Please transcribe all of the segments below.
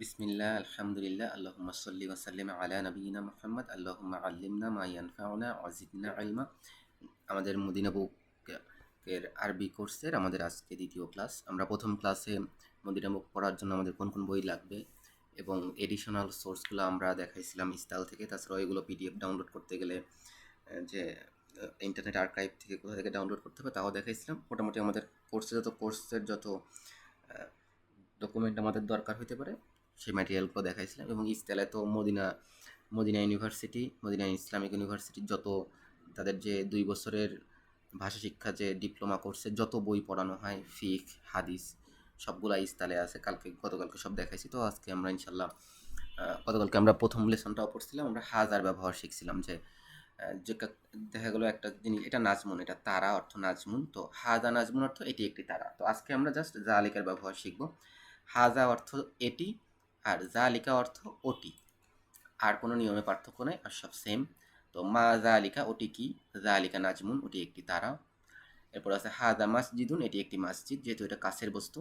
বিসমিল্লাহ, আলহামদুলিল্লাহ, আল্লাহুম্মা সাল্লি ওয়া সাল্লিম আলা নবিয়িনা মুহাম্মদ, আল্লাহুম্মা আল্লিমনা মা ইয়ানফাউনা ওয়া জিদনা ইলমা। আমাদের মদিনা বুক এর আরবি কোর্সের আমাদের আজকে দ্বিতীয় ক্লাস। আমরা প্রথম ক্লাসে মদিনা বুক পড়ার জন্য আমাদের কোন কোন বই লাগবে এবং এডিশনাল সোর্সগুলো আমরা দেখাইছিলাম ইস্তাল থেকে। তাছাড়াও এগুলো পিডিএফ ডাউনলোড করতে গেলে যে ইন্টারনেট আর্কাইভ থেকে কোথা থেকে ডাউনলোড করতে হবে তাও দেখাইছিলাম। মোটামুটি আমাদের কোর্সের যত ডকুমেন্ট আমাদের দরকার হতে পারে সেই ম্যাটেরিয়ালগুলো দেখাইছিলাম। এবং ইস্তেলায় তো মদিনা ইউনিভার্সিটি, মদিনা ইসলামিক ইউনিভার্সিটির যত তাদের যে 2 বছরের ভাষা শিক্ষা যে ডিপ্লোমা কোর্সে যত বই পড়ানো হয়, ফিক, হাদিস, সবগুলা ইস্তালে আছে। গতকালকে সব দেখাইছি। তো আজকে আমরা ইনশাল্লাহ গতকালকে আমরা প্রথম লেসনটাও পড়ছিলাম, আমরা হাজার ব্যবহার শিখছিলাম। যে দেখা গেলো একটা জিনিস, এটা নাজমুন, এটা তারা অর্থ নাজমুন। তো হাজা নাজমুন অর্থ এটি একটি তারা। তো আজকে আমরা জাস্ট জালিকার ব্যবহার শিখব। হাজা অর্থ এটি, আর জালিকা অর্থ ওটি। আর কোনো নিয়মে পার্থক্য নেই, আর সব সেম। তো মা জালিকা, ওটি কি? জালিকা নাজমুন, ওটি একটি তারা। এরপর আছে হাজা মসজিদুন, এটি একটি মসজিদ, যেহেতু এটা কাছের বস্তু।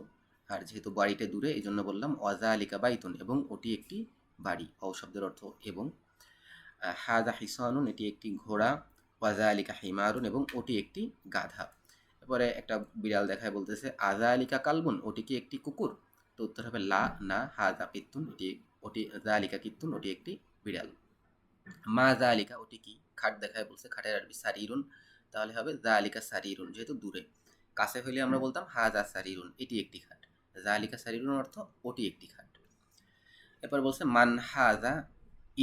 আর যেহেতু বাড়িতে দূরে, এই জন্য বললাম ওয়াজালিকা বাইতুন, এবং ওটি একটি বাড়ি। শব্দের অর্থ এবং। হাজা হিসানুন, এটি একটি ঘোড়া। ওয়াজালিকা হিমারুন, এবং ওটি একটি গাধা। এরপরে একটা বিড়াল দেখায়, বলতেছে আজালিকা কালবুন, ওটি কি একটি কুকুর? তো উত্তর হবে লা, না। হাজা কিত্তুন, ওটি জালিকা কিত্তুন, ওটি একটি বিড়াল। মা জালিকা, ওটি কি? খাট দেখায় বলছে, খাটের আরবি সারিরুন, তাহলে হবে জালিকা সারিরুন। যেহেতু দূরে, কাছে হইলে আমরা বলতাম হাজা সারিরুন, এটি একটি খাট। জালিকা সারিরুন অর্থ ওটি একটি খাট। এরপর বলছে মান হাজা,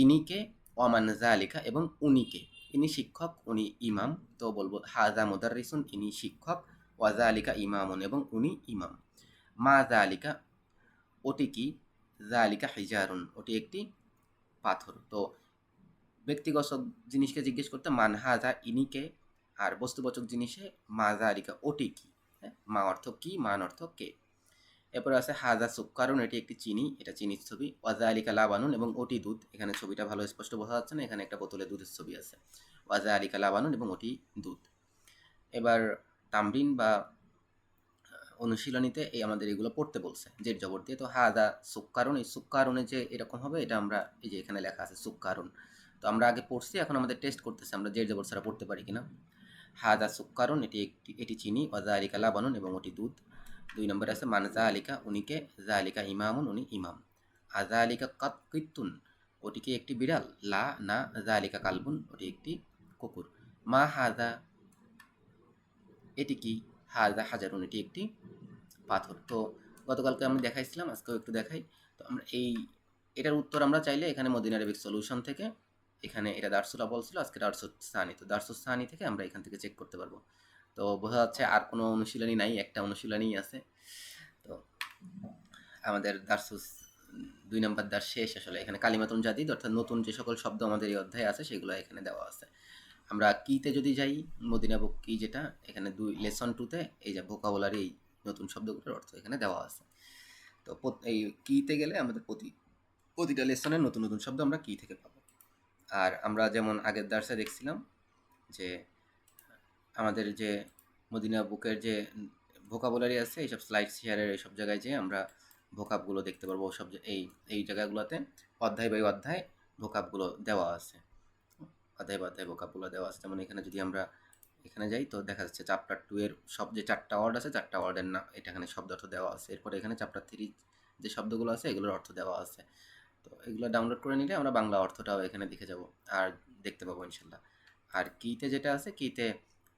ইনিকে, অমান জালিকা, এবং উনিকে। ইনি শিক্ষক, উনি ইমাম। তো বলবো হাজা মুদাররিসুন, ইনি শিক্ষক। ওয়াজালিকা ইমামুন, এবং উনি ইমাম। মা জালিকা, ওটি কি? জালিকা হিজারুন, ওটি একটি পাথর। তো ব্যক্তিগত জিনিসকে জিজ্ঞেস করতে মান হাজা, ইনিকে। আর বস্তুবাচক জিনিসে মা জালিকা, ওটি কি। মা অর্থ কি, মান অর্থ কে। এরপর আছে হাজা সুক্কারুন, এটি একটি চিনি, এটা চিনির ছবি। ওয়াজালিকা লাবানুন, এবং ওটি দুধ। এখানে ছবিটা ভালো স্পষ্ট বোঝা যাচ্ছে না, এখানে একটা বোতলে দুধের ছবি আছে। ওয়াজালিকা লাবানুন, এবং ওটি দুধ। এবার তামরিন বা অনুশীলনীতে আমাদের এগুলো পড়তে বলছে জের জবর দিয়ে। তো হাজা সুক্কারুন, এই সুক্কারুনে যে এরকম হবে, এটা আমরা এই যে এখানে লেখা আছে সুক্কারুন। তো আমরা আগে পড়ছি, এখন আমাদের টেস্ট করতেছে আমরা জের জবর ছাড়া পড়তে পারি কিনা। হাজা সুক্কারুন, এটি চিনি। ওয়াজালিকা লাবানুন, এবং ওটি দুধ। 2 নম্বরে আছে মান জালিকা, উনিকে। জালিকা ইমামুন, উনি ইমাম। আজালিকা কিত্তুন, ওটি কি একটি বিড়াল? লা, না। জালিকা কালবুন, ওটি একটি কুকুর। মা হাজা, এটি কি? হাজা হাজারুন, এটি একটি পাথর। তো গতকালকে আমি দেখাইছিলাম, আজকেও একটু দেখাই। তো আমরা এটার উত্তর আমরা চাইলে এখানে মদিনা আরবিক সলিউশন থেকে, এখানে এটা দার্সুল আউয়াল ছিল, আজকে দার্সুস সানি। তো দার্সুস সানি থেকে আমরা এখান থেকে চেক করতে পারবো। তো বোঝা যাচ্ছে আর কোনো অনুশীলনী নাই, একটা অনুশীলনীই আছে। তো আমাদের দার্সুস 2 নম্বর দার শেষ। আসলে এখানে কালিমাতুন জাদিদ, অর্থাৎ নতুন যে সকল শব্দ আমাদের এই অধ্যায়ে আছে সেগুলো এখানে দেওয়া আছে। আমরা কিতে যদি যাই, মদিনা বুক কি, যেটা এখানে লেসন 2তে এই যে ভোকাবুলারি, এই নতুন শব্দগুলোর অর্থ এখানে দেওয়া আছে। তো এই কিতে গেলে আমাদের প্রতিটা লেসনের নতুন নতুন শব্দ আমরা কি থেকে পাবো। আর আমরা যেমন আগের দার্সে দেখছিলাম যে আমাদের যে মদিনা বুকের যে ভোকাবুলারি আছে, এইসব স্লাইড শেয়ারের এইসব জায়গায় যে আমরা ভোকাবগুলো দেখতে পারবো। সব এই জায়গাগুলোতে অধ্যায় বাই অধ্যায় ভোকাবগুলো দেওয়া আছে। অধ্যায় বাই অধ্যায় ভোকাবগুলো দেওয়া আছে। যেমন এখানে যদি আমরা এখানে যাই, তো দেখা যাচ্ছে চ্যাপ্টার 2 এর সব যে 4টা ওয়ার্ড আছে, 4টা ওয়ার্ডের না এটা এখানে শব্দ অর্থ দেওয়া আছে। এরপরে এখানে চ্যাপ্টার 3 যে শব্দগুলো আছে এগুলোর অর্থ দেওয়া আছে। তো এগুলো ডাউনলোড করে নিলে আমরা বাংলা অর্থটাও এখানে দেখে যাব আর দেখতে পাবো ইনশাল্লাহ। আর কিতে যেটা আছে, কিতে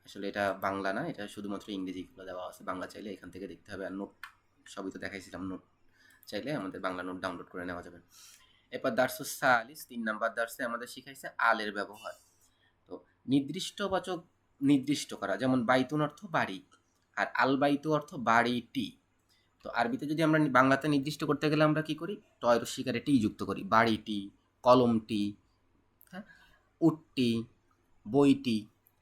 আসলে এটা বাংলা না, এটা শুধুমাত্র ইংরেজিগুলো দেওয়া আছে। বাংলা চাইলে এখান থেকে দেখতে হবে। আর নোট সবই তো দেখাইছিলাম, নোট চাইলে আমাদের বাংলা নোট ডাউনলোড করে নেওয়া যাবে। এরপর দার্সুস সালিস, 3 নাম্বার দার্সে আমাদের শিখাইছে আলের ব্যবহার। তো নির্দিষ্টবাচক নির্দিষ্ট করা, যেমন বাইতুন অর্থ বাড়ি, আর আল বাইতু অর্থ বাড়িটি। তো আরবিতে যদি আমরা বাংলাতে নির্দিষ্ট করতে গেলে আমরা কি করি? টয়ের শিকারে টি যুক্ত করি। বাড়িটি, কলমটি, হ্যাঁ, উটটি, বইটি,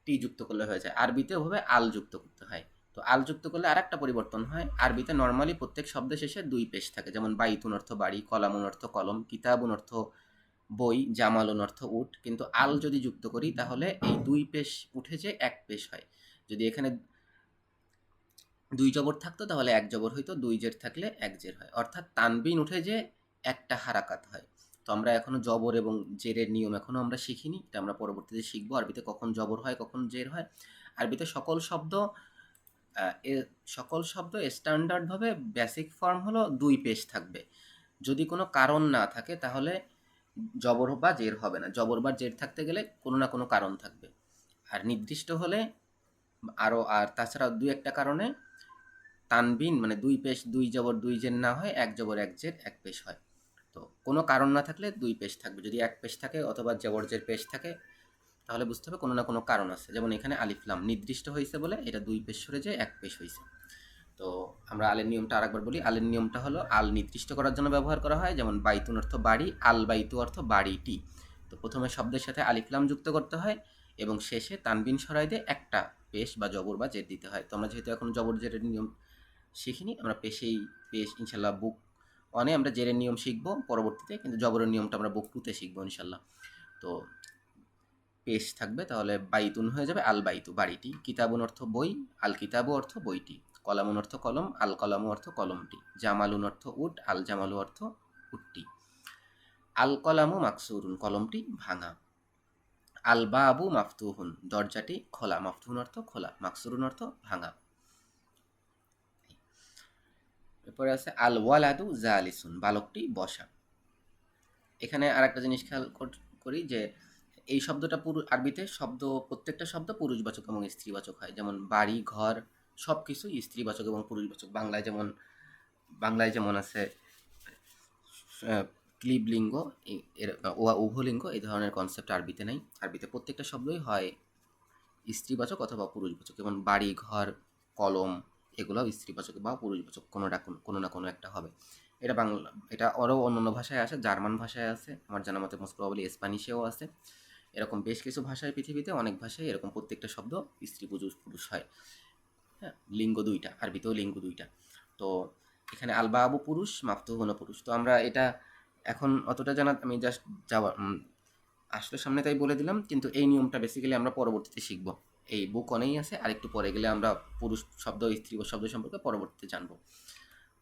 টি যুক্ত করলে হয়ে যায়। আরবিতে ওভাবে আল যুক্ত করতে হয়। তো আল যুক্ত করলে আর একটা পরিবর্তন হয়, আরবিতে নর্মালি প্রত্যেক শব্দের শেষে 2 পেশ থাকে। যেমন বাইতুন অর্থ বাড়ি, কলামুন অর্থ কলম, কিতাবুন অর্থ বই, জামালুন অর্থ উট। কিন্তু আল যদি যুক্ত করি তাহলে এই 2 পেশ উঠে যে 1 পেশ হয়। যদি এখানে 2 জবর থাকতো তাহলে 1 জবর হইতো, 2 জের থাকলে 1 জের হয়। অর্থাৎ তানবিন উঠে যে একটা হারাকাত হয়। তো আমরা এখনো জবর এবং জেরের নিয়ম এখনো আমরা শিখিনি, এটা আমরা পরবর্তীতে শিখবো। আরবিতে কখন জবর হয়, কখন জের হয়। আরবিতে সকল শব্দ স্ট্যান্ডার্ডভাবে বেসিক ফর্ম হলো ২ পেশ থাকবে। যদি কোনো কারণ না থাকে তাহলে জবর বা জের হবে না। জবর বা জের থাকতে গেলে কোনো না কোনো কারণ থাকবে। আর নির্দিষ্ট হলে আর তাছাড়া ২-১টা কারণে তানবিন মানে ২ পেশ ২ জবর ২ জের না হয় ১ জবর ১ জের ১ পেশ হয়। তো কোনো কারণ না থাকলে ২ পেশ থাকবে। যদি ১ পেশ থাকে অথবা জবর জের পেশ থাকে তাহলে বুঝতে হবে কোনো না কোনো কারণ আছে। যেমন এখানে আলিফ লাম নির্দিষ্ট হয়েছে বলে এটা ২ পেশ সরে যেয়ে ১ পেশ হয়েছে। তো আমরা আলের নিয়মটা আরেকবার বলি। আলের নিয়মটা হলো আল নির্দিষ্ট করার জন্য ব্যবহার করা হয়, যেমন বাইতুন অর্থ বাড়ি, আল বাইতু অর্থ বাড়িটি। তো প্রথমে শব্দের সাথে আলিফ লাম যুক্ত করতে হয় এবং শেষে তানবিন সরাই দিয়ে একটা পেশ বা জবর বা জের দিতে হয়। তো আমরা যেহেতু এখন জবর জেরের নিয়ম শিখিনি, আমরা পেশ ইনশাল্লাহ বুক ওয়ানে আমরা জেরের নিয়ম শিখবো পরবর্তীতে, কিন্তু জবরের নিয়মটা আমরা বুক টুতে শিখবো ইনশাল্লাহ। তো পেশ থাকবে, তাহলে বাইতুন হয়ে যাবে আল বাইতু বাড়িটি, কিতাবুন অর্থ বই, আল কিতাবু অর্থ বইটি, কলামুন অর্থ কলম, আল কলামু অর্থ কলমটি, জামালুন অর্থ উট, আল জামালু অর্থ উটটি, আল কলামু মাকসুরুন কলমটি ভাঙা, আল বাবু মাফতুহুন দরজাটি খোলা, মাফতুহুন অর্থ খোলা, মাকসুরুন অর্থ ভাঙা। এরপরে আছে আল ওয়ালাদু জালিসুন বালকটি বসা। এখানে আর একটা জিনিস খেয়াল করি যে এই শব্দটা আরবিতে প্রত্যেকটা শব্দ পুরুষবাচক এবং স্ত্রীবাচক হয়। যেমন বাড়ি, ঘর সব কিছুই স্ত্রীবাচক এবং পুরুষবাচক। বাংলায় যেমন আছে ক্লিবলিঙ্গ এর উভলিঙ্গ, এই ধরনের কনসেপ্ট আরবিতে নেই। আরবিতে প্রত্যেকটা শব্দই হয় স্ত্রীবাচক অথবা পুরুষবাচক। যেমন বাড়ি, ঘর, কলম এগুলোও স্ত্রীবাচক বা পুরুষবাচক, কোনো না কোনো একটা হবে। এটা আরও অন্যান্য ভাষায় আছে, জার্মান ভাষায় আছে, আমার জানা মতে মোস্ট প্রবাবলি স্প্যানিশেও আছে। এরকম বেশ কিছু ভাষায় পৃথিবীতে অনেক ভাষায় এরকম প্রত্যেকটা শব্দ স্ত্রী পুরুষ হয়। হ্যাঁ, লিঙ্গ ২টা, আরবিতেও লিঙ্গ ২টা। তো এখানে আলবা আবু পুরুষ, মাফতুহুন পুরুষ। তো আমরা এটা এখন অতটা জানা আমি জাস্ট আসলে সামনে তাই বলে দিলাম, কিন্তু এই নিয়মটা বেসিক্যালি আমরা পরবর্তীতে শিখব। এই বুক অনেই আছে, আরেকটু পরে গেলে আমরা পুরুষ শব্দ স্ত্রী শব্দ সম্পর্কে পরবর্তীতে জানবো।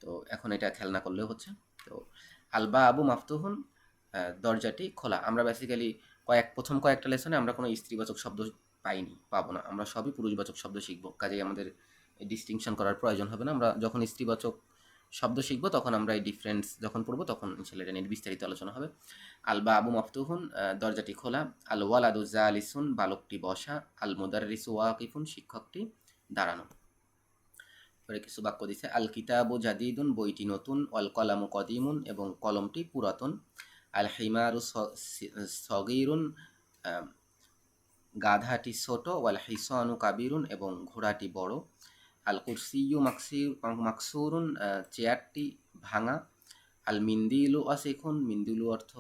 তো এখন এটা খেয়াল না করলেও হচ্ছে। তো আলবা আবু মাফতুহুন দরজাটি খোলা। আমরা বেসিক্যালি প্রথম কয়েকটা লেসনে আমরা কোনো স্ত্রীবাচক শব্দ পাবো না, আমরা সবই পুরুষবাচক শব্দ শিখবো। কাজেই আমাদের ডিস্টিংশন করার প্রয়োজন হবে না। আমরা যখন স্ত্রীবাচক শব্দ শিখবো তখন আমরা এই ডিফারেন্স যখন পড়বো তখন ইনশাআল্লাহ এটা নিয়ে বিস্তারিত আলোচনা হবে। আলবা আবু মাফতুহুন দরজাটি খোলা, আল ওয়ালাদু জালিসুন বালকটি বসা, আল মুদাররিসু ওয়াকিফুন শিক্ষকটি দাঁড়ানো। পরে কিছু বাক্য দিছে, আল কিতাবু জাদিদুন বইটি নতুন, অল কলামু কদিমুন এবং কলমটি পুরাতন, আল হিমারু সগীরুন গাধাটি ছোট, ওয়াল হিসানু কাবিরুন এবং ঘোড়াটি বড়, আল কুরসিয়ু মাকসুরুন চেয়ারটি ভাঙা, আল মিন্দিলু আসিখুন মিন্দিলু অর্থ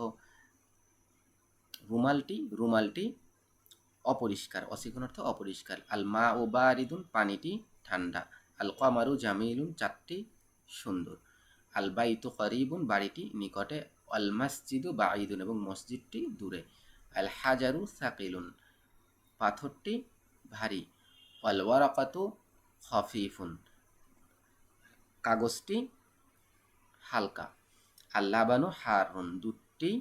রুমালটি অপরিষ্কার, অসিখুন অর্থ অপরিষ্কার, আল মা ও বারিদুন পানিটি ঠান্ডা, আল কমারু জামিলুন চাঁদটি সুন্দর, আল বাইতু করিবুন বাড়িটি নিকটে, আল মসজিদু বাঈদুন এবং মসজিদটি দূরে, আল হাজারু সাকিলুন পাথরটি ভারী, আল ওয়ারাকাতু খফিফুন কাগজটি হালকা, আল লাবানু হারুন দুধটি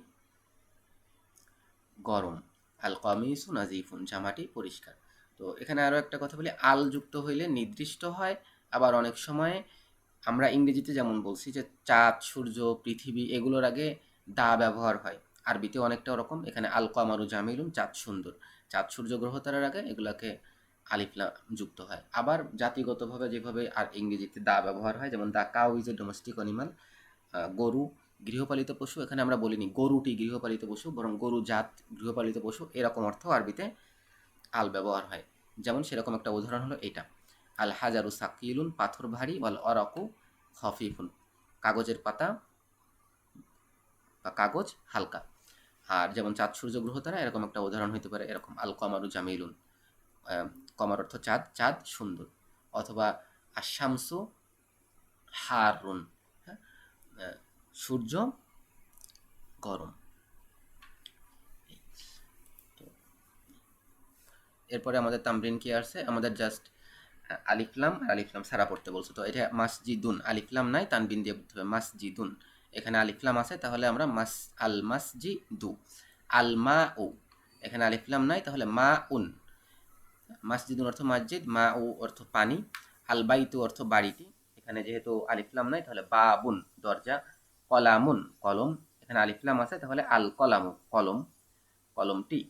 গরম, আল কামিসু নাজিফুন জামাটি পরিষ্কার। তো এখানে আরও একটা কথা বলি, আল যুক্ত হইলে নির্দিষ্ট হয়, আবার অনেক সময় আমরা ইংরেজিতে যেমন বলছি যে চাঁদ, সূর্য, পৃথিবী এগুলোর আগে দা ব্যবহার হয়, আরবিতে অনেকটা ওরকম। এখানে আল কামারু জামিলুন চাঁদ সুন্দর, চাঁদ সূর্য গ্রহ তারার আগে এগুলোকে আলিফ লাম যুক্ত হয়। আবার জাতিগতভাবে যেভাবে আর ইংরেজিতে দা ব্যবহার হয়, যেমন the cow is a domestic animal, গরু গৃহপালিত পশু, এখানে আমরা বলিনি গরুটি গৃহপালিত পশু, বরং গরু জাত গৃহপালিত পশু, এরকম অর্থ আরবিতে আল ব্যবহার হয়। যেমন সেরকম একটা উদাহরণ হলো এটা, আল হাজারু সাকিলুন পাথর ভারী, ওয়াল অরাকু খফিফুন কাগজের পাতা বা কাগজ হালকা। আর যেমন চাঁদ সূর্য গ্রহ তারা এরকম একটা উদাহরণ হতে পারে এরকম, আল কমারু জামিলুন কমার অর্থ চাঁদ, চাঁদ সুন্দর, অথবা আশামসু হারুন হ্যাঁ সূর্য গরম। এরপরে আমাদের তামরিন কি আসছে, আমাদের জাস্ট আলিফলাম আর আলিফলাম সারা পড়তে বলছে। তো এটা মাসজিদুন, আলিফলাম নাই তানবিন দিয়ে পড়তে হবে মাসজিদুন, এখানে আলিফলাম আছে, তাহলে আমরা আল মাসজিদু। আল মা উ, এখানে আলিফলাম নাই, তাহলে মা উন। মাসজিদুন অর্থ মসজিদ, মা উ অর্থ পানি, আল বাইতু অর্থ বাড়িটি। এখানে যেহেতু আলিফলাম নাই, তাহলে বাবুন দরজা, কলামুন কলম, এখানে আলিফলাম আছে, তাহলে আল কলামু কলম, কলমটি।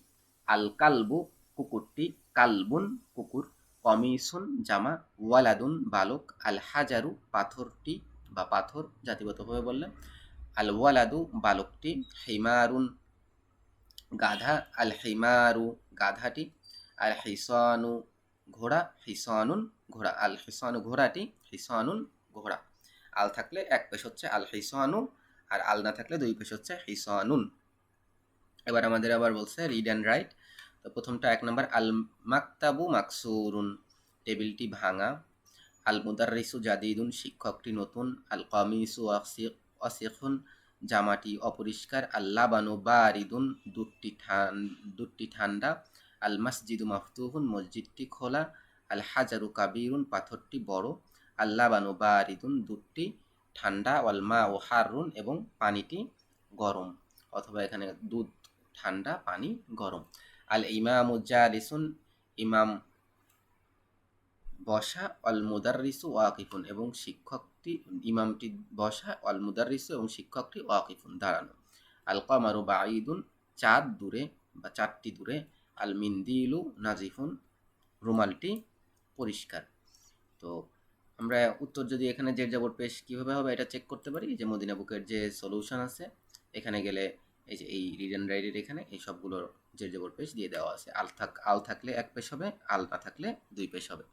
আল কালবু কুকুরটি, কালবুন কুকুর, কমিসুন জামা, ওয়ালাদুন বালক, আল হাজারু পাথরটি বা পাথর জাতিগতভাবে বললে, আল ওয়ালাদু বালকটি, হিমারুন গাধা, আল হিমারু গাধাটি, আল হিসানু ঘোড়া, হিসানুন ঘোড়া, আল হিসানু ঘোড়াটি, হিসানুন ঘোড়া। আল থাকলে এক পেশ হচ্ছে আল হিসানু, আর আল না থাকলে দুই পেশ হচ্ছে হিসানুন। এবার আমাদের আবার বলছে রিড অ্যান্ড রাইট। তো প্রথমটা 1 নম্বর, আল মাকতাবু মাকসুরুন টেবিলটি ভাঙা, আল মুদাররিসু জাদিদুন শিক্ষকটি নতুন, আল কামিসু ওয়াসিখুন জামাটি অপরিষ্কার, আল লাবানু বারিদুন দুধটি ঠান্ডা, আল মাসজিদু মাফতুহুন মসজিদটি খোলা, আল হাজারু কাবিরুন পাথরটি বড়, আল লাবানু বারিদুন দুধটি ঠান্ডা, ওয়াল মা ও হারুন এবং পানিটি গরম, অথবা এখানে দুধ ঠান্ডা পানি গরম। আল ইমামু জালিসুন ইমাম বসা, অল মুদাররিসু ওয়াকিফুন এবং শিক্ষকটি, ইমামটি বসা, অল মুদাররিসু এবং শিক্ষকটি ওয়াকিফুন দাঁড়ানো। আল কামারু বাঈদুন চাঁদ দূরে বা চাঁদটি দূরে, আল মিন্দিলু নাজিফুন রুমালটি পরিষ্কার। তো আমরা উত্তর যদি এখানে জের জবর পেশ কীভাবে হবে এটা চেক করতে পারি, যে মদিনা বুকের যে সলিউশন আছে এখানে গেলে এই যে এই রিড অ্যান্ড রাইটের এখানে এই সবগুলোর জের জবর পেশ দিয়ে দেওয়া আছে। আল থাকলে এক পেশ হবে, আল না থাকলে দুই পেশ হবে।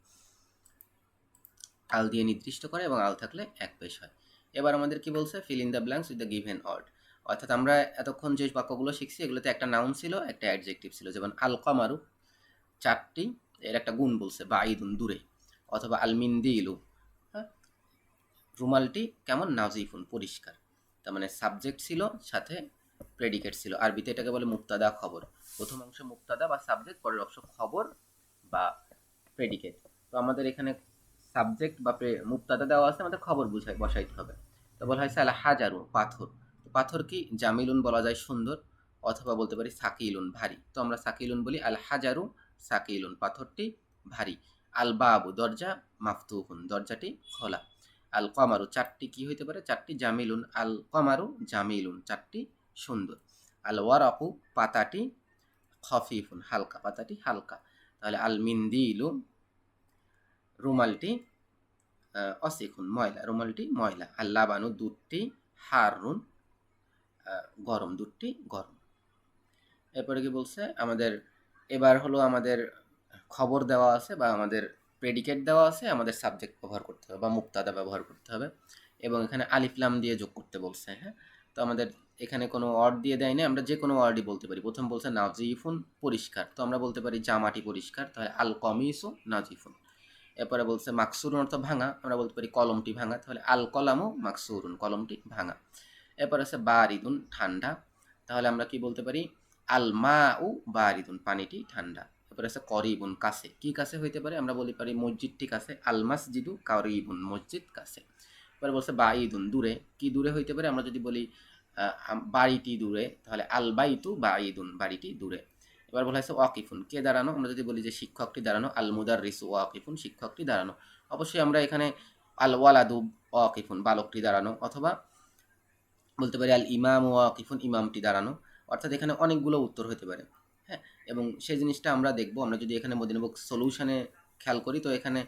আল দিয়ে নির্দিষ্ট করে এবং আল থাকলে এক পেশ হয়। এবার আমাদের কি বলছে, fill in the blanks with the given word. অর্থাৎ আমরা এতক্ষণ যে বাক্যগুলো শিখছি এগুলোতে একটা নাউন ছিল, একটা অ্যাডজেক্টিভ ছিল। যেমন আল কামারু চারটি, এর একটা গুণ বলছে বাঈদুন দূরে, অথবা আল মিন্দিলু রুমালটি কেমন, নাজিফুন পরিষ্কার। তার মানে সাবজেক্ট ছিল সাথে প্রেডিকেট ছিল। আরবিতে এটাকে বলে মুক্তাদা খবর। প্রথম অংশ মুক্তাদা বা সাবজেক্ট, পরের অংশ খবর বা প্রেডিকেট। তো আমাদের এখানে সাবজেক্ট বা মুক্তাদা দেওয়া আছে, আমাদের খবর বসাইতে হবে। তো বলা হয়েছে আল হাজারু পাথর। তো পাথর কি, জামিলুন বলা যায় সুন্দর, অথবা বলতে পারি সাকিলুন ভারী। তো আমরা সাকিলুন বলি, আল হাজারু সাকিলুন পাথরটি ভারী। আল বাবু দরজা, মাফতুহুন দরজাটি খোলা। আল কমারু চারটি কি হইতে পারে, চারটি জামিলুন, আল কমারু জামিলুন চারটি সুন্দর। আল ওয়ারাকু পাতাটি খফিফুন হালকা, পাতাটি হালকা। তাহলে আল মিন্দিলু রুমালটি অসিখুন ময়লা, রুমালটি ময়লা। আল লাবানু দুধটি হারুন গরম, দুধটি গরম। এরপরে কি বলছে আমাদের, এবার হলো আমাদের খবর দেওয়া আছে বা আমাদের প্রেডিকেট দেওয়া আছে, আমাদের সাবজেক্ট ব্যবহার করতে হবে বা মুক্তাদা ব্যবহার করতে হবে, এবং এখানে আলিফলাম দিয়ে যোগ করতে বলছে। হ্যাঁ, তো আমাদের এখানে কোনো ওয়ার্ড দিয়ে দেয় না, আমরা যে কোনো ওয়ার্ডই বলতে পারি। প্রথম বলছে নাজিফুন পরিষ্কার, তো আমরা বলতে পারি জামাটি পরিষ্কার, তাহলে আল কমিসু নাজিফুন। এরপরে বলছে মাকসুরুন অর্থ ভাঙা, আমরা বলতে পারি কলমটি ভাঙা, তাহলে আল কলামু মাকসুরুন কলমটি ভাঙা। এরপর আছে বারিদুন ঠান্ডা, তাহলে আমরা কি বলতে পারি, আল মা উ বারিদুন পানিটি ঠান্ডা। এরপর আছে করিবুন কাছে, কি কাছে হইতে পারে, আমরা বলতে পারি মসজিদটি কাছে, আল মাসজিদু করিবুন মসজিদ কাছে। এরপরে বলছে বাঈদুন দূরে, কি দূরে হইতে পারে, আমরা যদি বলি বাড়িটি দূরে, তাহলে আল বাইতু বাঈদুন বাড়িটি দূরে। এবার বলা হয়েছে ওয়াকিফুন কে দাঁড়ানো, আমরা যদি বলি যে শিক্ষকটি দাঁড়ানো, আল মুদাররিসু ওয়াকিফুন শিক্ষকটি দাঁড়ানো। অবশ্যই আমরা এখানে আল ওয়ালাদু ওয়াকিফুন বালকটি দাঁড়ানো, অথবা বলতে পারি আল ইমাম ওয়াকিফুন ইমামটি দাঁড়ানো। অর্থাৎ এখানে অনেকগুলো উত্তর হতে পারে। হ্যাঁ, এবং সেই জিনিসটা আমরা দেখব। আমরা যদি এখানে মদিনা বুক সলিউশনে খেয়াল করি, তো এখানে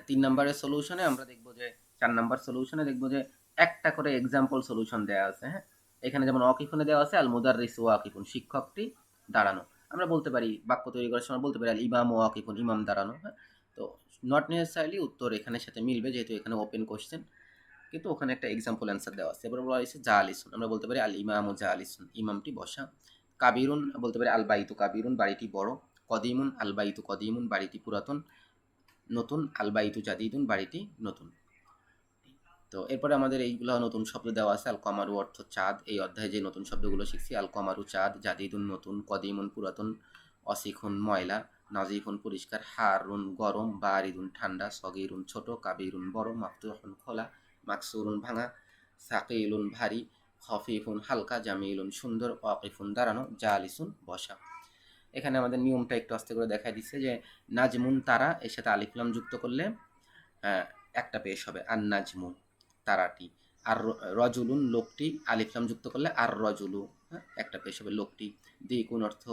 3 নম্বরের সলিউশনে আমরা দেখব যে 4 নম্বর সলিউশনে দেখব যে একটা করে এক্সাম্পল সলিউশন দেওয়া আছে। হ্যাঁ, এখানে যেমন ওয়াকিফুনে দেওয়া আছে আল মুদাররিস ওয়াকিফুন শিক্ষকটি দাঁড়ানো। আমরা বলতে পারি বাক্য তৈরি করার সময় বলতে পারি আল ইমাম ওয়াকিফুন ইমাম দাঁড়ানো। হ্যাঁ, তো নট নেসেসারিলি উত্তর এখানের সাথে মিলবে, যেহেতু এখানে ওপেন কোশ্চেন, কিন্তু ওখানে একটা এক্সাম্পল অ্যান্সার দেওয়া আছে। এবার বলা হয়েছে জালিসুন, আমরা বলতে পারি আল ইমামু জালিসুন ইমামটি বসা। কাবিরুন বলতে পারি আল বাইতু কাবিরুন বাড়িটি বড়। কদিমুন আল বাইতু কদিমুন বাড়িটি পুরাতন। নতুন আল বাইতু জাদিদুন বাড়িটি নতুন। তো এরপরে আমাদের এইগুলো নতুন শব্দ দেওয়া আছে। আল কমারু অর্থ চাঁদ, এই অধ্যায়ে যে নতুন শব্দগুলো শিখছি, আল কমারু চাঁদ, জাদিদুন নতুন, কদিমুন পুরাতন, অসিখুন ময়লা, নাজিফুন পরিষ্কার, হারুন গরম, বারিদুন ঠান্ডা, সগিরুন ছোট, কাবিরুন বড়, মাফতুহুন খোলা, মাকসুরুন ভাঙা, সাকিলুন ভারী, খফিফুন হালকা, জামিলুন সুন্দর, ওয়াকিফুন দাঁড়ানো, জালিসুন বসা। এখানে আমাদের নিয়মটা একটু আস্তে করে দেখা দিচ্ছে যে নাজমুন তারা, এর সাথে আলিফলাম যুক্ত করলে একটা পেশ হবে, আর নাজমু তারাটি। আর রজুলুন লোকটি, আলিফলাম যুক্ত করলে আর রজুলু, একটা পেশ হবে লোকটি। দ্বিগুণ অর্থ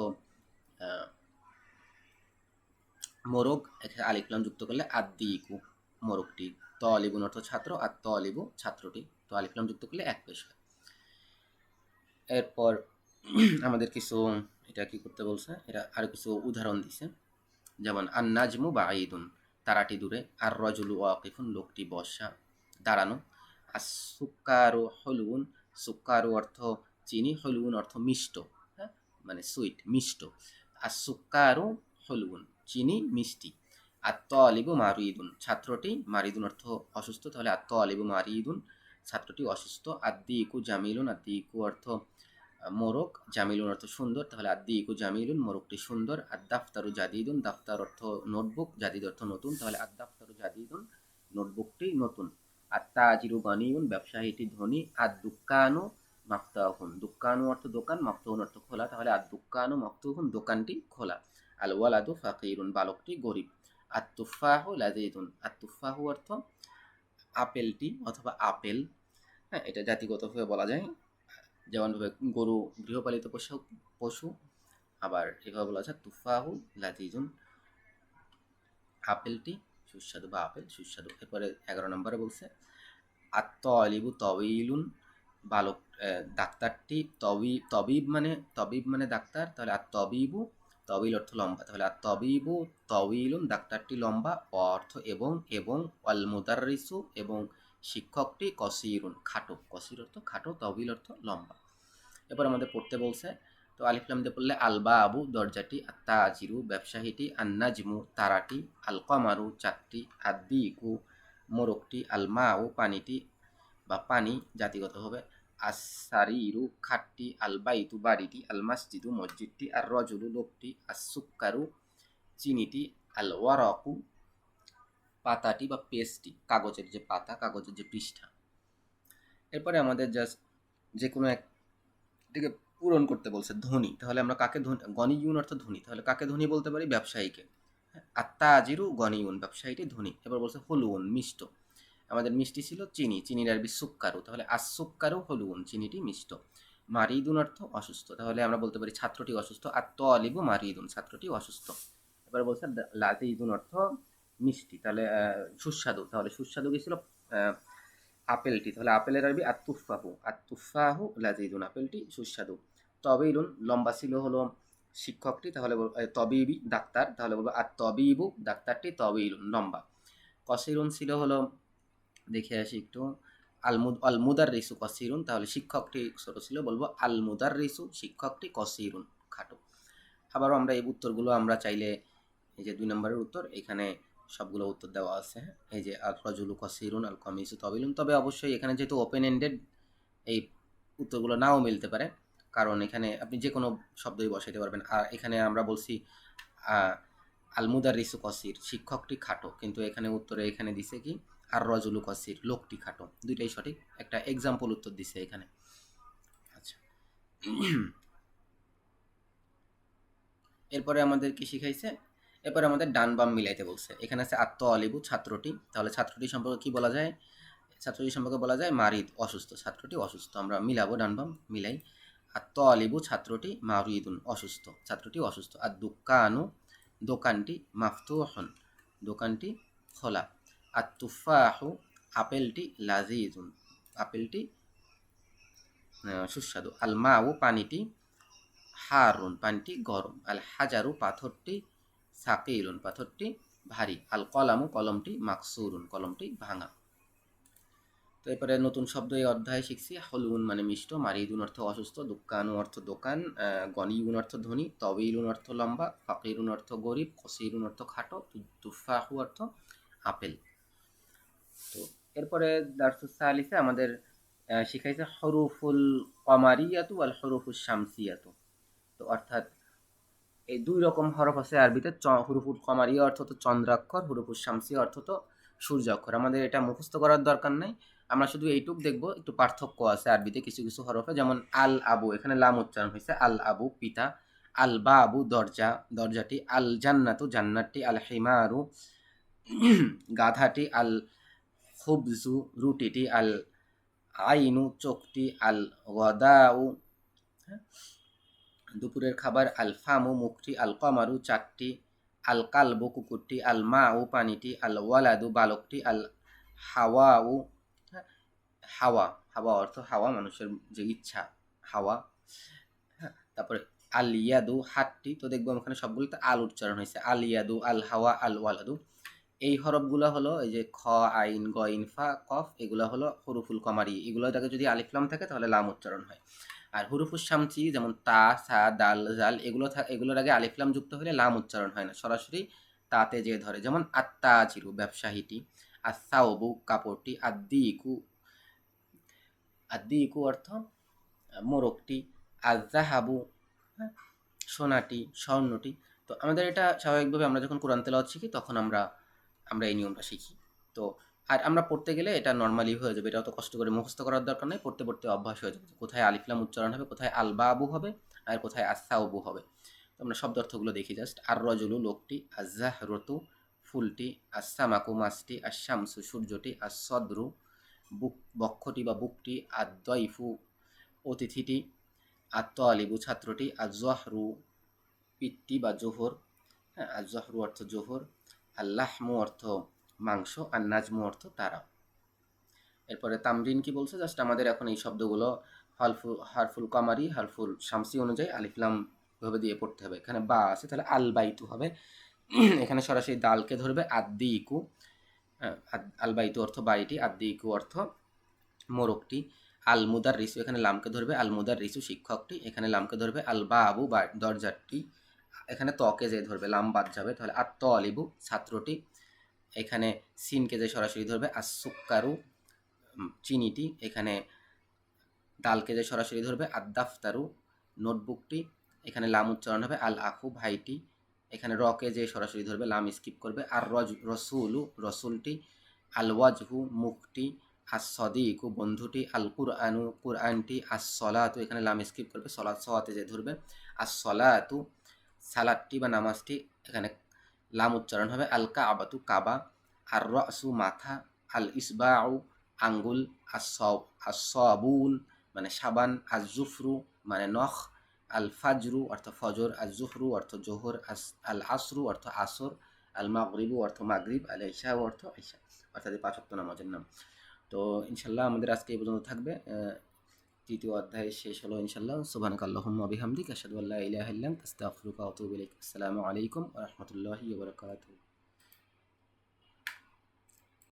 মোরগ, এখানে আলিফলাম যুক্ত করলে আদ্দিকু মোরগটি। তলিবুন অর্থ ছাত্র, আর তলিবু ছাত্রটি, তো আলিফলাম যুক্ত করলে এক পেশ হয়। এরপর আমাদের কিছু এটা কি করতে বলছে, এটা আর কিছু উদাহরণ দিছে, যেমন আন নাজমু বা আইদুন তারাটি দূরে, আর রজুলু ওয়াকিফুন লোকটি বসা দাঁড়ানো। আর সুক্কারু হলুন, সুক্কারু অর্থ চিনি, হলুন অর্থ মিষ্ট, হ্যাঁ মানে সুইট মিষ্ট। আর সুক্কারু হলুন চিনি মিষ্টি। আর তলিবু মারিদুন ছাত্রটি, মারিদুন অর্থ অসুস্থ, তাহলে আর তলিবু মারিদুন ছাত্রটি অসুস্থ। আদ্দিকু জামিলুন, আদ্দিকু অর্থ মোরগ, জামিলুন অর্থ সুন্দর, তাহলে আদ্দিকু জামিলুন মোরগটি সুন্দর। আদাফতারু জাদিদুন, দাফতার অর্থ নোটবুক, জাদিদ অর্থ নতুন, তাহলে আদাফতারু জাদিদুন নোটবুকটি নতুন। আত্তাজিরু গানিউন ব্যবসায়ীটি ধনী। দুক্কানু মাফতাহুন, দুক্কানু অর্থ দোকান, মাফতাহুন অর্থ খোলা, তাহলে দুক্কানু মাফতুহুন দোকানটি খোলা। আল ওয়ালাদু ফাকিরুন বালকটি গরিব। তুফাহু লাযিদুন, তুফাহু অর্থ আপেলটি অথবা আপেল, হ্যাঁ এটা জাতিগতভাবে বলা যায়, যেমনভাবে গরু গৃহপালিত পশু পশু আবার এভাবে বলা যায় তুফাহু লাযিজুন আপেলটি সুস্বাদু বা আপেল সুস্বাদু। এরপরে 11 নম্বরে বলছে আত-তালিবু তাওয়িলুন বালক ডাক্তারটি, তবিব মানে ডাক্তার, তাহলে আত-তাবিবু তবিল অর্থ লম্বা, তাহলে আত-তাবিবু তাওয়িলুন ডাক্তারটি লম্বা, অর্থ এবং, এবং ওয়াল মুদাররিসু এবং শিক্ষকটি কসিরুন খাটো, কসির অর্থ খাটো, তবিল অর্থ লম্বা। এবার আমাদের পড়তে বলছে, তো আলিফলাম দিয়ে পড়লে আলবা আবু দরজাটি, আত্তাজিরু ব্যবসায়ীটি, আন্নাজমু তারাটি, আল কমারু চাঁদটি, আদ্দিকু মোরগটি, আল মাউ পানিটি বা পানি জাতিগতভাবে, আসারিরু খাটটি, আল বাইতু বাড়িটি, আল মাসজিদু মসজিদটি, আর রজুলু লোকটি, আসুক্কারু চিনিটি, আল ওয়ারাকু পাতাটি বা পেজটি, কাগজের যে পাতা, কাগজের যে পৃষ্ঠা। এরপরে আমাদের জাস্ট যে কোনো একটিকে পূরণ করতে বলছে ধনী, তাহলে আমরা কাকে ধনী, গনিউন অর্থ ধনী, তাহলে কাকে ধনী বলতে পারি, ব্যবসায়ীকে। আত্তাজিরু গনিউন ব্যবসায়ীটি ধনী। এবার বলছে হলুন মিষ্ট, আমাদের মিষ্টি ছিল চিনি, চিনির আরবি সুক্কারু, তাহলে আসুক্কারু হলুন চিনিটি মিষ্ট। মারিদুন অর্থ অসুস্থ, তাহলে আমরা বলতে পারি ছাত্রটি অসুস্থ, আত-তালিবু মারিদুন ছাত্রটি অসুস্থ। এবার বলছে লাযিজুন অর্থ মিষ্টি, তাহলে সুস্বাদু, তাহলে সুস্বাদু কি ছিল আপেলটি, তাহলে আপেলের আরবি আত-তুফাহু, আত-তুফাহু লাযিজুন আপেলটি সুস্বাদু। তবিলুন লম্বা ছিল হলো শিক্ষকটি, তাহলে তবিবি ডাক্তার, তাহলে বলবো আত-তবিবু ডাক্তারটি তবিলুন লম্বা। কসিরুন ছিল হলো, দেখে আসি একটু, আল মুদাররিসু কসিরুন, তাহলে শিক্ষকটি ছোট ছিল, বলবো আল মুদাররিসু শিক্ষকটি কসিরুন খাটো। আবারও আমরা এই উত্তরগুলো আমরা চাইলে, এই যে 2 নম্বরের উত্তর, এখানে সবগুলো উত্তর দেওয়া আছে, এই যে আল রাজুলু কসিরুন, আল কমিসু তবিলুন, তবে অবশ্যই এখানে যেহেতু ওপেন এন্ডেড এই উত্তরগুলো নাও মিলতে পারে, কারণ এখানে আপনি যে কোনো শব্দই বসাইতে পারবেন। আর এখানে আমরা বলছি আল মুদাররিসু কসির শিক্ষকটি খাটো, কিন্তু এখানে উত্তরে এখানে দিছে কি আর রজুলু কসির লোকটি খাটো, দুইটাই সঠিক, একটা এক্সাম্পল উত্তর দিছে এখানে। আচ্ছা, এরপরে আমাদের কি শিখাইছে, এরপরে আমাদের ডান বাম মিলাইতে বলছে। এখানে আছে আত-তালিবু ছাত্রটি, তাহলে ছাত্রটি সম্পর্কে কি বলা যায়, ছাত্রটি সম্পর্কে বলা যায় মারিদ অসুস্থ, ছাত্রটি অসুস্থ, আমরা মিলাবো ডান বাম মিলাই। আত-তালিবু ছাত্রটি, মারিদুন অসুস্থ, ছাত্রটি অসুস্থ। আর দুক্কানু দোকানটি, মাফতুহুন দোকানটি খোলা। আর তুফাহু আপেলটি, লাযিজুন আপেলটি সুস্বাদু। আল মাউ পানিটি, হারুন পানিটি গরম। আল হাজারু পাথরটি, সাকিলুন পাথরটি ভারী। আল কলামু কলমটি, মাকসুরুন কলমটি ভাঙা। তো এরপরে নতুন শব্দ এই অধ্যায়ে শিখছি। হলুন মানে মিষ্ট, মারিদুন অর্থ অসুস্থ, দুক্কানু অর্থ দোকান, গনিউন অর্থ ধনী, তবিলুন অর্থ লম্বা, ফাকিরুন অর্থ গরিব, কসিরুন অর্থ খাটো, তুফাহু অর্থ আপেল। তো এরপরে দারসুস সালিসে আমাদের শিখাইছে হরুফুল কমারিয়াতু আল হরুফুস শামসিয়াতু। তো অর্থাৎ এই 2 রকম হরফ আছে আরবিতে, হুরুফুল কমারিয়া অর্থ তো চন্দ্রাক্ষর, হুরুফুস শামসিয়া অর্থ তো সূর্যাক্ষর। আমাদের এটা মুখস্থ করার দরকার নাই, আমরা শুধু এইটুক দেখবো, একটু পার্থক্য আছে আরবিতে কিছু কিছু হরফে, যেমন আল আবু, এখানে লাম উচ্চারণ হয়েছে, আল আবু পিতা, আল বাবু দরজা, দরজাটি, আল জান্নাতু জান্নাতটি, আল হিমারু গাধাটি, আল খুবজু রুটিটি, আল আইনু চোখটি, আল গদাউ দুপুরের খাবার, আল ফামু মুখটি, আল কমারু চারটি, আল কালবু কুকুরটি, আল মাউ পানিটি, আল ওয়ালাদু বালকটি, আল হাওয়াউ হাওয়া, হাওয়া অর্থ হাওয়া, মানুষের যে ইচ্ছা হাওয়া। হ্যাঁ, তারপরে আল ইয়াদু হাতটি, তো দেখবো এখানে সবগুলোতে আল উচ্চারণ হয়েছে, আল ইয়াদু, আল হাওয়া, আল ওয়ালাদু। এই হরফগুলো হলো এই যে খ, আইন, গইন, ফা, কফ, এগুলো হলো হুরুফুল কমারি, এগুলোটাকে যদি আলিফ লাম থাকে তাহলে লাম উচ্চারণ হয়। আর হুরুফুস শামসি যেমন তা, সা, দাল, জাল, এগুলোর আগে আলিফ লাম যুক্ত হলে লাম উচ্চারণ হয় না, সরাসরি তাতে যে ধরে, যেমন আত্তাজিরু ব্যবসায়ীটি, আসাউবু কাপড়টি, আদ্দিকু অর্থ মোরগটি, আজাহাবু সোনাটি, স্বর্ণটি। তো আমাদের এটা স্বাভাবিকভাবে আমরা যখন কোরআন তেলাওয়াত শিখি তখন আমরা আমরা এই নিয়মটা শিখি। তো আর আমরা পড়তে গেলে এটা নর্মালি হয়ে যাবে, এটা অত কষ্ট করে মুখস্থ করার দরকার নেই, পড়তে পড়তে অভ্যাস হয়ে যাবে কোথায় আলিফলাম উচ্চারণ হবে, কোথায় আলবাবু হবে, আর কোথায় আসাউবু হবে। তো আমরা শব্দ অর্থগুলো দেখি জাস্ট। আর রজুলু লোকটি, আজাহরতু ফুলটি, আসামাকু মাছটি, আশামসু সূর্যটি, আসদ্রু বক্ষটি বা বুকটি, আদয়ফু অতিথিটি, আত্মালিবু ছাত্রটি, আজহরু পিত্তি বা জোহর, হ্যাঁ আজহরু অর্থ জোহর, আল্লাহমু অর্থ মাংস, আর নাজমু অর্থ তারা। এরপরে তামরিন কি বলছে, জাস্ট আমাদের এখন এই শব্দগুলো হারফুল কামারি হারফুল শামসি অনুযায়ী আলিফলাম ভাবে দিয়ে পড়তে হবে। এখানে বা আছে তাহলে আল বাইতু হবে, এখানে সরাসরি দালকে ধরবে, আদ্দি ইকু, আল বাইতু অর্থ বাড়িটি, আদ্দি ইকু অর্থ মোরগটি, আল মুদার রিসু, এখানে লামকে ধরবে, আল মুদার রিসু শিক্ষকটি, এখানে লামকে ধরবে, আল বাবু দরজাটি, এখানে তকে যে ধরবে লাম বাদ যাবে, তাহলে আত আলিবু ছাত্রটি, এখানে সিনকে যে সরাসরি ধরবে, আসুক্কারু চিনিটি, এখানে দালকে যে সরাসরি ধরবে, আদাফতারু নোটবুকটি, এখানে লাম উচ্চারণ হবে, আল আখু ভাইটি, এখানে রকে যে সরাসরি ধরবে লাম স্কিপ করবে, আর রসুলু রসুলটি, আল ওয়াজহু মুখটি, সদিকু বন্ধুটি, আল কুরআনু কুরআনটি, সলাতু, এখানে লাম স্কিপ করবে, সলাত সলাতে যে ধরবে, সলাতু সালাদটি বা নামাজটি, এখানে লাম উচ্চারণ হবে, আল কাবাতু কাবা, আর রসু মাথা, আল ইসবাউ আঙ্গুল, আসাবুন মানে সাবান, আজুফরু মানে নখ, আল ফাজরু অর্থ ফজর, আজুহরু অর্থ জোহর, আল আসরু অর্থ আসর, আল মাগরিবু অর্থ মাগরিব, আল ইশাউ অর্থ ইশা, অর্থাৎ ৫ ওয়াক্ত নামাজের নাম। তো ইনশাল্লাহ আমাদের আজকে এই পর্যন্ত থাকবে। তৃতীয় অধ্যায় শেষ হলো ইনশাল্লাহ। সুবহানাকাল্লাহুম্মা ওয়া বিহামদিকা আশহাদু আল্লা ইলাহা ইল্লা আনতা আস্তাগফিরুকা ওয়া আতুবু ইলাইক। আসসালামু আলাইকুম ওয়া রাহমাতুল্লাহি ওয়া বারাকাতুহু।